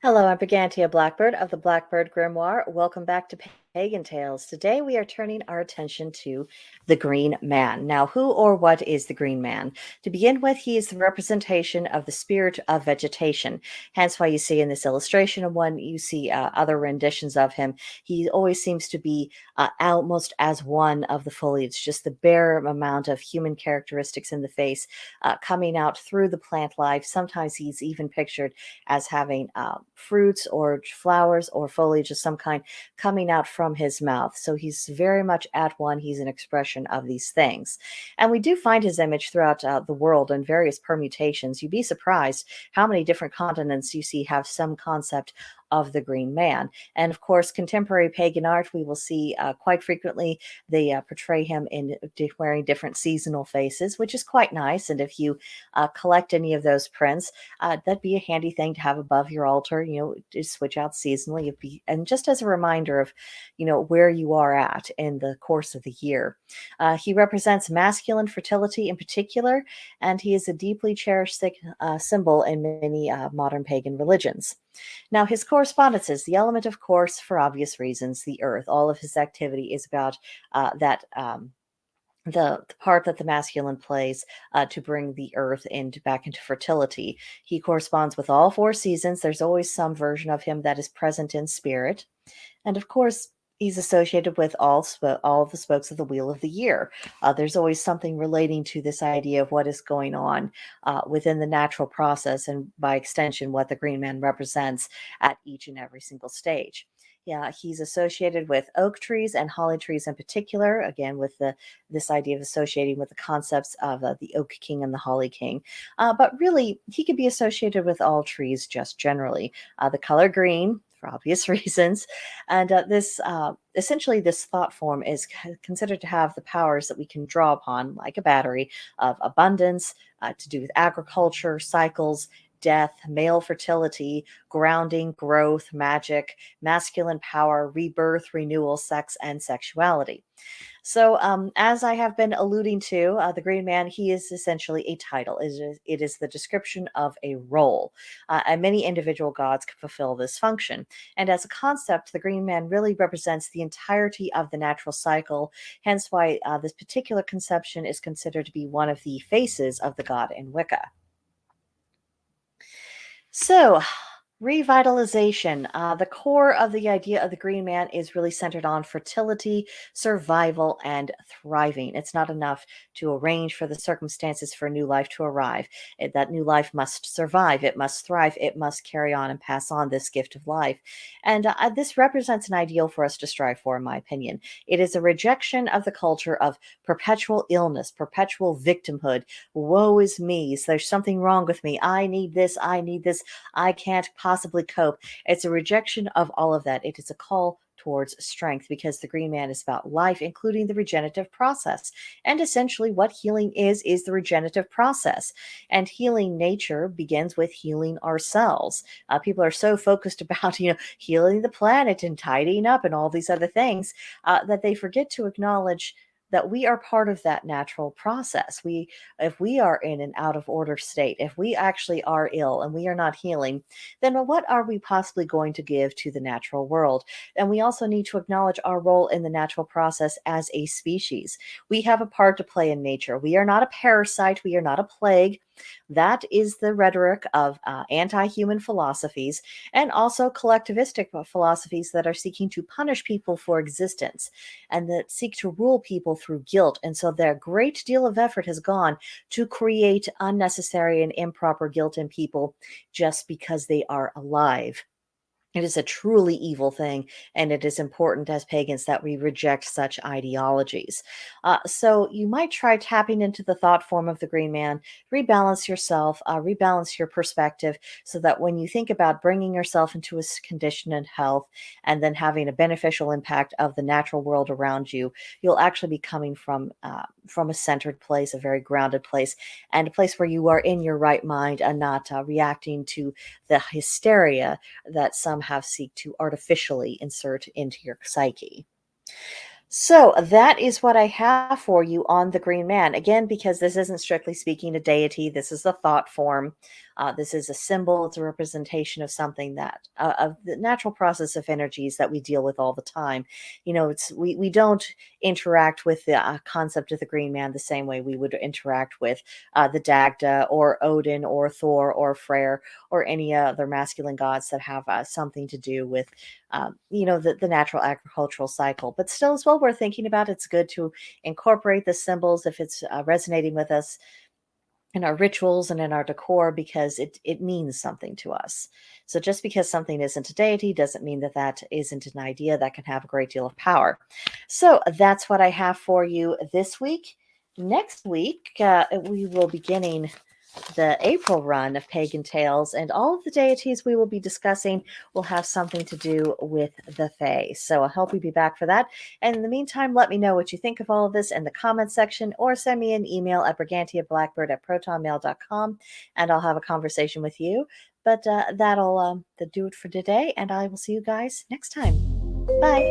Hello, I'm Brigantia Blackbird of the Blackbird Grimoire. Welcome back to Pagan Tales. Today we are turning our attention to the Green Man. Now, who or what is the Green Man? To begin with, he is the representation of the spirit of vegetation. Hence why you see in this illustration and when you see other renditions of him, he always seems to be almost as one of the foliage, just the bare amount of human characteristics in the face coming out through the plant life. Sometimes he's even pictured as having fruits or flowers or foliage of some kind coming out from his mouth. So he's very much at one. He's an expression of these things. And we do find his image throughout the world in various permutations. You'd be surprised how many different continents you see have some concept of the Green Man. And of course, contemporary pagan art, we will see quite frequently they portray him in wearing different seasonal faces, which is quite nice. And if you collect any of those prints, that'd be a handy thing to have above your altar, to switch out seasonally. And just as a reminder of, where you are at in the course of the year. He represents masculine fertility in particular, and he is a deeply cherished symbol in many modern pagan religions. Now, his correspondences, the element, of course, for obvious reasons, the earth. All of his activity is about that. The part that the masculine plays to bring the earth back into fertility. He corresponds with all four seasons. There's always some version of him that is present in spirit. And of course, he's associated with all of the spokes of the wheel of the year. There's always something relating to this idea of what is going on within the natural process, and by extension, what the Green Man represents at each and every single stage. Yeah, he's associated with oak trees and holly trees in particular, again, with this idea of associating with the concepts of the oak king and the holly king. But really, he could be associated with all trees just generally. The color green, for obvious reasons. And essentially, this thought form is considered to have the powers that we can draw upon, like a battery, of abundance, to do with agriculture, cycles, death, male fertility, grounding, growth, magic, masculine power, rebirth, renewal, sex, and sexuality. So, as I have been alluding to, the Green Man, he is essentially a title. It is the description of a role. And many individual gods can fulfill this function. And as a concept, the Green Man really represents the entirety of the natural cycle, hence why this particular conception is considered to be one of the faces of the god in Wicca. So, revitalization. The core of the idea of the Green Man is really centered on fertility, survival, and thriving. It's not enough to arrange for the circumstances for a new life to arrive. That new life must survive, it must thrive, it must carry on and pass on this gift of life. And this represents an ideal for us to strive for, in my opinion. It is a rejection of the culture of perpetual illness, perpetual victimhood. Woe is me. So there's something wrong with me. I need this. I need this. I can't possibly cope. It's a rejection of all of that. It is a call towards strength, because the Green Man is about life, including the regenerative process. And essentially, what healing is the regenerative process. And healing nature begins with healing ourselves. People are so focused about, healing the planet and tidying up and all these other things that they forget to acknowledge that we are part of that natural process. If we are in an out of order state, if we actually are ill and we are not healing, then what are we possibly going to give to the natural world? And we also need to acknowledge our role in the natural process as a species. We have a part to play in nature. We are not a parasite. We are not a plague. That is the rhetoric of anti-human philosophies, and also collectivistic philosophies that are seeking to punish people for existence and that seek to rule people through guilt. And so their great deal of effort has gone to create unnecessary and improper guilt in people just because they are alive. It is a truly evil thing, and it is important as pagans that we reject such ideologies. So you might try tapping into the thought form of the Green Man, rebalance yourself, rebalance your perspective, so that when you think about bringing yourself into a condition and health, and then having a beneficial impact of the natural world around you, you'll actually be coming from a centered place, a very grounded place, and a place where you are in your right mind and not reacting to the hysteria that some have seek to artificially insert into your psyche. So that is what I have for you on the Green Man. Again, because this isn't strictly speaking a deity, this is a thought form. This is a symbol. It's a representation of something that of the natural process of energies that we deal with all the time. It's we don't interact with the concept of the Green Man the same way we would interact with the Dagda or Odin or Thor or Freyr or any other masculine gods that have something to do with the natural agricultural cycle. But still, as well, we're thinking about it's good to incorporate the symbols if it's resonating with us in our rituals and in our decor because it means something to us. So just because something isn't a deity doesn't mean that that isn't an idea that can have a great deal of power. So that's what I have for you this week. Next week, we will be beginning the April run of Pagan Tales, and all of the deities we will be discussing will have something to do with the Fae. So I hope you'll be back for that. And in the meantime, let me know what you think of all of this in the comments section, or send me an email at brigantiablackbird@protonmail.com, and I'll have a conversation with you. But that'll do it for today, and I will see you guys next time. Bye.